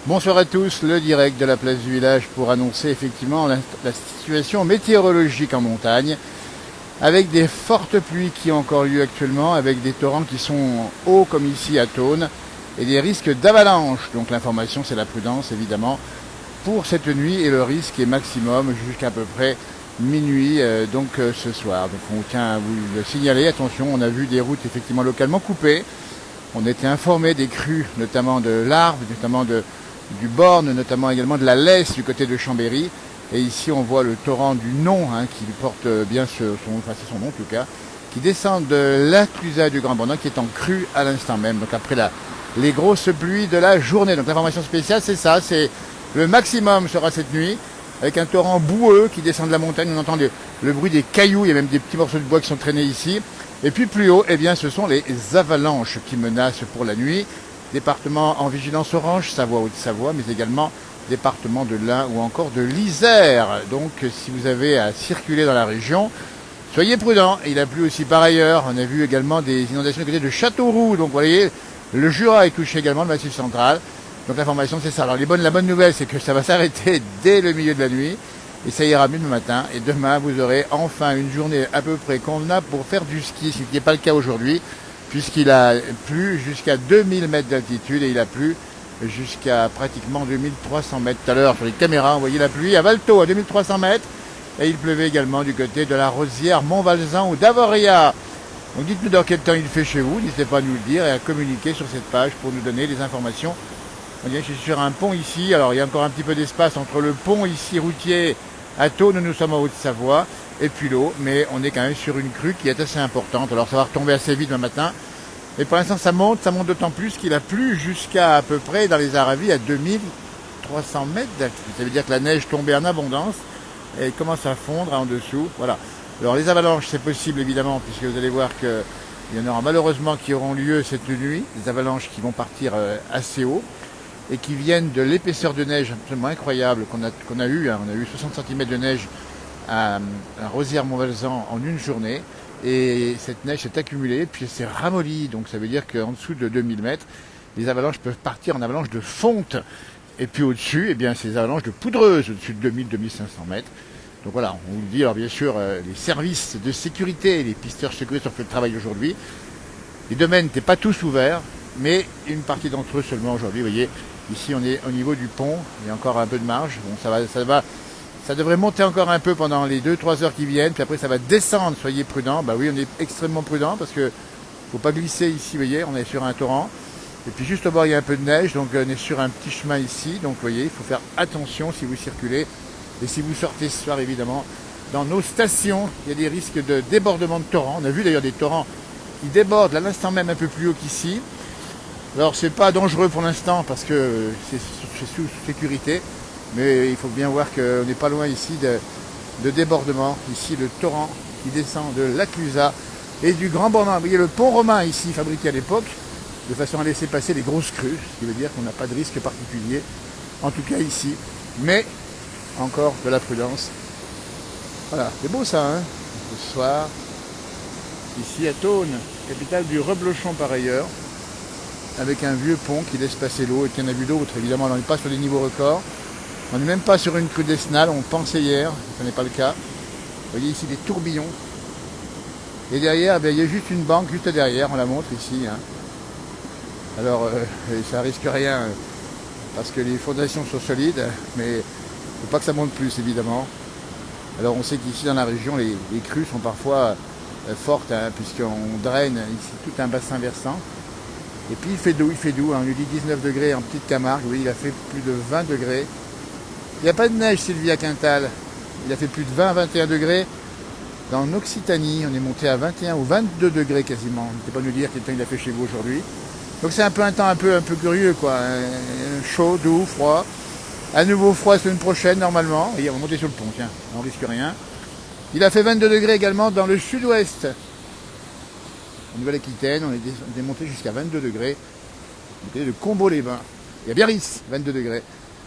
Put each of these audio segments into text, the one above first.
Bonsoir à tous, le direct de la place du village pour annoncer effectivement la situation météorologique en montagne, avec des fortes pluies qui ont encore lieu actuellement, avec des torrents qui sont hauts comme ici à Thônes, et des risques d'avalanche. Donc l'information c'est la prudence évidemment pour cette nuit, et le risque est maximum jusqu'à à peu près minuit ce soir. Donc on tient à vous le signaler, attention, on a vu des routes effectivement localement coupées, on était informé des crues, notamment de l'Arve, notamment du Borne, notamment également de la Lesse du côté de Chambéry. Et ici on voit le torrent du Non, qui porte bien son nom en tout cas, qui descend de l'Aclusat du Grand Bornand, qui est en crue à l'instant même. Donc après les grosses pluies de la journée. Donc l'information spéciale c'est ça, c'est le maximum sera cette nuit, avec un torrent boueux qui descend de la montagne. On entend le bruit des cailloux, il y a même des petits morceaux de bois qui sont traînés ici. Et puis plus haut, eh bien, ce sont les avalanches qui menacent pour la nuit. Département en vigilance orange, Savoie, Haute-Savoie, mais également département de l'Ain ou encore de l'Isère. Donc si vous avez à circuler dans la région, soyez prudents. Il a plu aussi par ailleurs. On a vu également des inondations du côté de Châteauroux. Donc vous voyez, le Jura est touché également, le Massif central. Donc l'information c'est ça. Alors la bonne nouvelle c'est que ça va s'arrêter dès le milieu de la nuit. Et ça ira mieux demain matin. Et demain, vous aurez enfin une journée à peu près convenable pour faire du ski, ce qui n'est pas le cas aujourd'hui, puisqu'il a plu jusqu'à 2000 mètres d'altitude et il a plu jusqu'à pratiquement 2300 mètres. Tout à l'heure, sur les caméras, on voyait la pluie à Valto, à 2300 mètres. Et il pleuvait également du côté de la Rosière, Montvalzan ou d'Avoria. Donc dites-nous dans quel temps il fait chez vous. N'hésitez pas à nous le dire et à communiquer sur cette page pour nous donner des informations. On dirait que je suis sur un pont ici. Alors il y a encore un petit peu d'espace entre le pont ici routier à Thônes, nous sommes en Haute-Savoie, et puis l'eau, mais on est quand même sur une crue qui est assez importante. Alors ça va retomber assez vite demain matin. Et pour l'instant ça monte d'autant plus qu'il a plu jusqu'à à peu près dans les Aravis à 2300 mètres d'altitude. Ça veut dire que la neige tombait en abondance et commence à fondre en dessous. Voilà. Alors les avalanches c'est possible évidemment, puisque vous allez voir qu'il y en aura malheureusement qui auront lieu cette nuit, des avalanches qui vont partir assez haut, et qui viennent de l'épaisseur de neige absolument incroyable qu'on a eu. On a eu 60 cm de neige à Rosière-Montvalzan en une journée. Et cette neige s'est accumulée, puis elle s'est ramollie. Donc ça veut dire qu'en dessous de 2000 mètres, les avalanches peuvent partir en avalanche de fonte. Et puis au-dessus, eh bien, c'est des avalanches de poudreuse, au-dessus de 2000-2500 mètres. Donc voilà, on vous le dit. Alors bien sûr, les services de sécurité, les pisteurs sécurité ont fait le travail aujourd'hui. Les domaines n'étaient pas tous ouverts, mais une partie d'entre eux seulement aujourd'hui, vous voyez. Ici, on est au niveau du pont, il y a encore un peu de marge. Bon, ça devrait monter encore un peu pendant les 2-3 heures qui viennent, puis après ça va descendre, soyez prudents. Bah oui, on est extrêmement prudents parce que faut pas glisser ici, vous voyez, on est sur un torrent. Et puis juste au bord, il y a un peu de neige, donc on est sur un petit chemin ici. Donc vous voyez, il faut faire attention si vous circulez. Et si vous sortez ce soir, évidemment, dans nos stations, il y a des risques de débordement de torrents. On a vu d'ailleurs des torrents qui débordent à l'instant même un peu plus haut qu'ici. Alors c'est pas dangereux pour l'instant parce que c'est sous sécurité, mais il faut bien voir qu'on n'est pas loin ici de débordement. Ici le torrent qui descend de l'Aclusat et du Grand Bornand. Vous voyez le pont romain ici fabriqué à l'époque, de façon à laisser passer les grosses crues, ce qui veut dire qu'on n'a pas de risque particulier, en tout cas ici. Mais encore de la prudence. Voilà, c'est beau ça, hein, ce soir, ici à Thônes, capitale du reblochon par ailleurs, avec un vieux pont qui laisse passer l'eau et qu'il y en a vu d'autres. Évidemment, on n'est pas sur des niveaux records. On n'est même pas sur une crue décennale, on pensait hier, ce n'est pas le cas. Vous voyez ici des tourbillons. Et derrière, il y a juste une banque, juste derrière, on la montre ici. Alors, ça risque rien, parce que les fondations sont solides, mais il ne faut pas que ça monte plus, évidemment. Alors, on sait qu'ici, dans la région, les crues sont parfois fortes, puisqu'on draine ici tout un bassin versant. Et puis il fait doux, on lui dit 19 degrés en petite Camargue, oui, il a fait plus de 20 degrés. Il n'y a pas de neige, Sylvie, à Quintal. Il a fait plus de 20-21 degrés. Dans l'Occitanie, on est monté à 21 ou 22 degrés quasiment. N'hésitez pas nous dire quel temps il a fait chez vous aujourd'hui. Donc c'est un temps un peu curieux, quoi. Chaud, doux, froid. À nouveau froid la semaine prochaine, normalement. Et on va monter sur le pont, tiens, on risque rien. Il a fait 22 degrés également dans le sud-ouest. En Nouvelle-Aquitaine, on est monté jusqu'à 22 degrés. Du côté de Combeau-les-Bains. Il y a Biarritz, 22 degrés.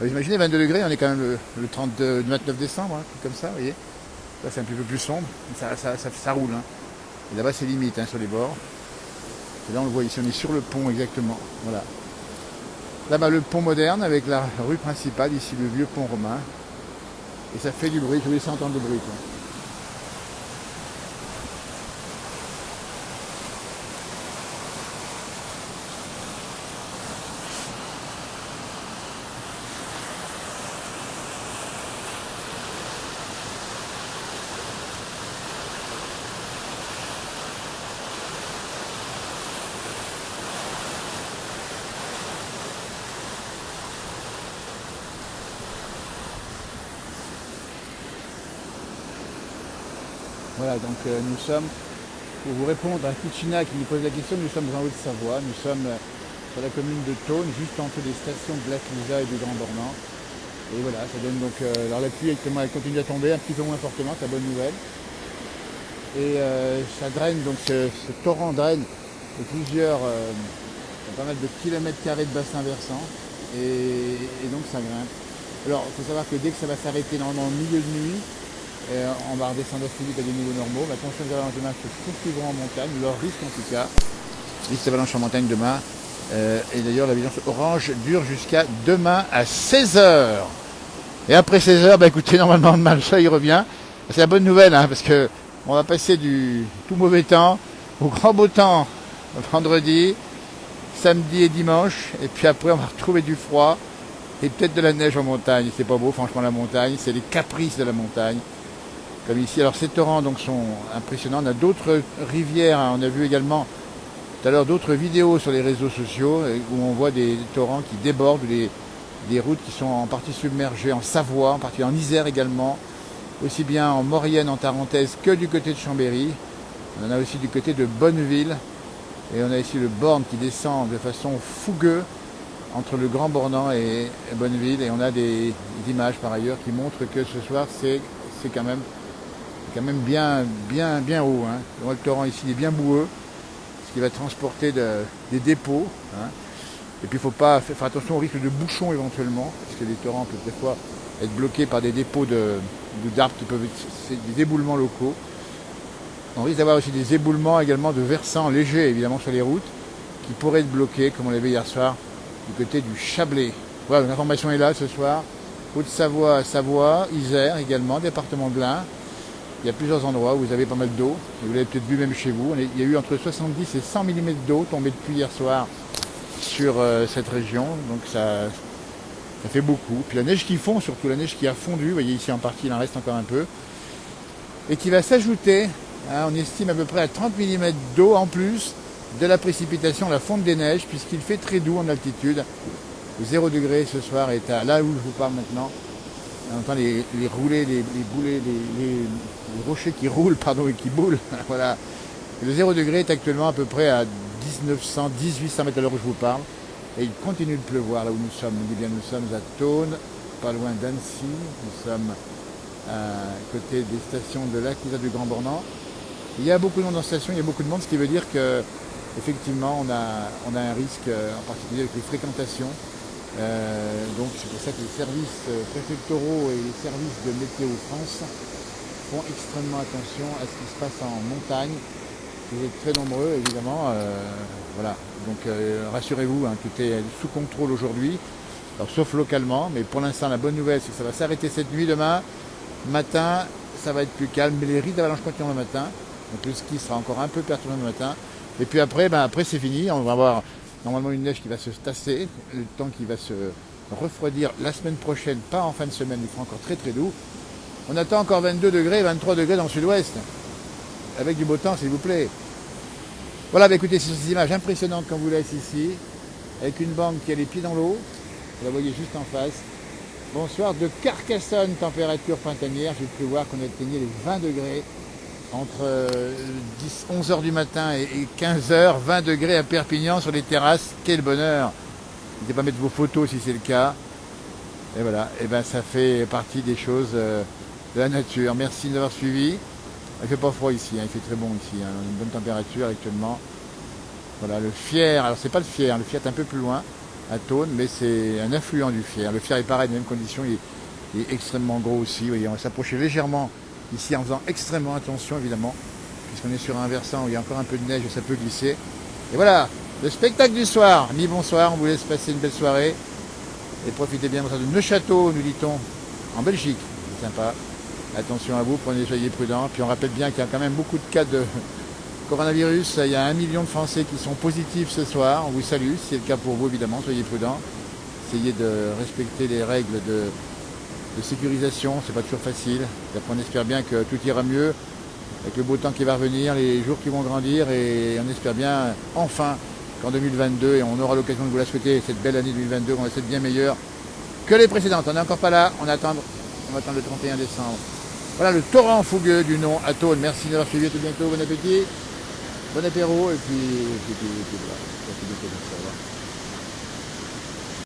Vous imaginez 22 degrés, on est quand même le 29 décembre, comme ça, vous voyez. Là c'est un petit peu plus sombre, ça roule. Et là-bas c'est limite sur les bords. Et là on le voit ici, on est sur le pont exactement. Voilà. Là-bas, le pont moderne avec la rue principale, ici le vieux pont romain. Et ça fait du bruit, je vous laisse entendre le bruit, quoi. Voilà, donc nous sommes, pour vous répondre à Kuchina qui nous pose la question, nous sommes en Haute-Savoie, nous sommes sur la commune de Thônes, juste entre les stations de Black-Lisa et du Grand Bornand. Et voilà, ça donne donc, alors la pluie actuellement elle continue à tomber, un petit peu moins fortement, c'est la bonne nouvelle. Et ça draine, donc ce torrent draine de plusieurs, pas mal de kilomètres carrés de bassin versant, et donc ça grimpe. Alors, il faut savoir que dès que ça va s'arrêter normalement au milieu de nuit, on va redescendre assez vite à des niveaux normaux. Mais attention, les avalanches demain se poursuivront en montagne, leur risque en tout cas. Risque d'avalanche en montagne demain. Et d'ailleurs, la vigilance orange dure jusqu'à demain à 16 heures. Et après 16 heures, bah écoutez, normalement, demain, le soleil revient. C'est la bonne nouvelle, hein, parce que on va passer du tout mauvais temps au grand beau temps vendredi, samedi et dimanche. Et puis après, on va retrouver du froid et peut-être de la neige en montagne. C'est pas beau, franchement, la montagne. C'est les caprices de la montagne. Comme ici. Alors ces torrents donc sont impressionnants. On a d'autres rivières, hein. On a vu également tout à l'heure d'autres vidéos sur les réseaux sociaux où on voit des torrents qui débordent, des routes qui sont en partie submergées en Savoie, en partie en Isère également, aussi bien en Maurienne, en Tarentaise, que du côté de Chambéry. On en a aussi du côté de Bonneville. Et on a ici le Borne qui descend de façon fougueuse entre le Grand Bornand et Bonneville. Et on a des images par ailleurs qui montrent que ce soir c'est quand même bien haut. Hein. Le torrent ici il est bien boueux, ce qui va transporter des dépôts. Hein. Et puis il faut pas faire attention au risque de bouchons éventuellement, parce que les torrents peuvent des fois être bloqués par des dépôts d'arbres qui peuvent être des éboulements locaux. On risque d'avoir aussi des éboulements également de versants légers évidemment sur les routes, qui pourraient être bloqués, comme on l'avait hier soir, du côté du Chablais. Voilà, l'information est là ce soir. Haute-Savoie, Savoie, Isère également, département de l'Ain. Il y a plusieurs endroits où vous avez pas mal d'eau. Vous l'avez peut-être vu même chez vous. Il y a eu entre 70 et 100 mm d'eau tombée depuis hier soir sur cette région. Donc ça fait beaucoup. Puis la neige qui fond, surtout la neige qui a fondu. Vous voyez ici en partie, il en reste encore un peu. Et qui va s'ajouter, hein, on estime à peu près à 30 mm d'eau en plus de la précipitation, la fonte des neiges, puisqu'il fait très doux en altitude. 0 degré ce soir est à là où je vous parle maintenant. On entend les roulets, les boulets, les rochers qui roulent, pardon, et qui boulent. Voilà. Et le 0 degré est actuellement à peu près à 1900, 1800 mètres à l'heure où je vous parle. Et il continue de pleuvoir là où nous sommes. On dit bien nous sommes à Thônes, pas loin d'Annecy. Nous sommes à côté des stations de Lac-Lisa du Grand Bornand. Il y a beaucoup de monde en station, il y a beaucoup de monde, ce qui veut dire que effectivement on a un risque en particulier avec les fréquentations. Donc c'est pour ça que les services préfectoraux et les services de Météo France font extrêmement attention à ce qui se passe en montagne. Vous êtes très nombreux évidemment, voilà. Donc rassurez-vous, hein, tout est sous contrôle aujourd'hui, alors, sauf localement, mais pour l'instant la bonne nouvelle c'est que ça va s'arrêter cette nuit. Demain matin ça va être plus calme, mais les risques d'avalanche continuent le matin, donc le ski sera encore un peu perturbé le matin, et puis après c'est fini, on va avoir normalement une neige qui va se tasser, le temps qui va se refroidir la semaine prochaine, pas en fin de semaine, il fera encore très très doux. On attend encore 22 degrés, 23 degrés dans le sud-ouest, avec du beau temps s'il vous plaît. Voilà, bah écoutez, c'est ces images impressionnantes qu'on vous laisse ici, avec une banque qui a les pieds dans l'eau, vous la voyez juste en face. Bonsoir de Carcassonne, température printanière, j'ai cru voir qu'on atteignait les 20 degrés. Entre 11 h du matin et 15 h, 20 degrés à Perpignan sur les terrasses, quel bonheur! N'hésitez pas à mettre vos photos si c'est le cas. Et voilà, et ben ça fait partie des choses de la nature. Merci de m'avoir suivi. Il fait pas froid ici, hein, il fait très bon ici, hein, une bonne température actuellement. Voilà, le Fier, alors c'est pas le Fier est un peu plus loin, à Thônes, mais c'est un affluent du Fier. Le Fier est pareil, dans les mêmes conditions, il est extrêmement gros aussi. Vous voyez, on va s'approcher légèrement ici en faisant extrêmement attention évidemment, puisqu'on est sur un versant où il y a encore un peu de neige et ça peut glisser. Et voilà, Le spectacle du soir. Ami, bonsoir, on vous laisse passer une belle soirée. Et profitez bien de Neuchâteau, nous dit-on, en Belgique. C'est sympa. Attention à vous, soyez prudents. Puis on rappelle bien qu'il y a quand même beaucoup de cas de coronavirus. Il y a 1 million de Français qui sont positifs ce soir. On vous salue, si c'est le cas pour vous évidemment, soyez prudents. Essayez de respecter les règles de sécurisation, c'est pas toujours facile. Après, on espère bien que tout ira mieux avec le beau temps qui va revenir, les jours qui vont grandir et on espère bien enfin qu'en 2022, et on aura l'occasion de vous la souhaiter, cette belle année 2022, on va être bien meilleure que les précédentes. On n'est encore pas là, on va attendre le 31 décembre. Voilà le torrent fougueux du nom Atone. Merci de l'avoir suivi, à tout bientôt, bon appétit, bon apéro et puis voilà.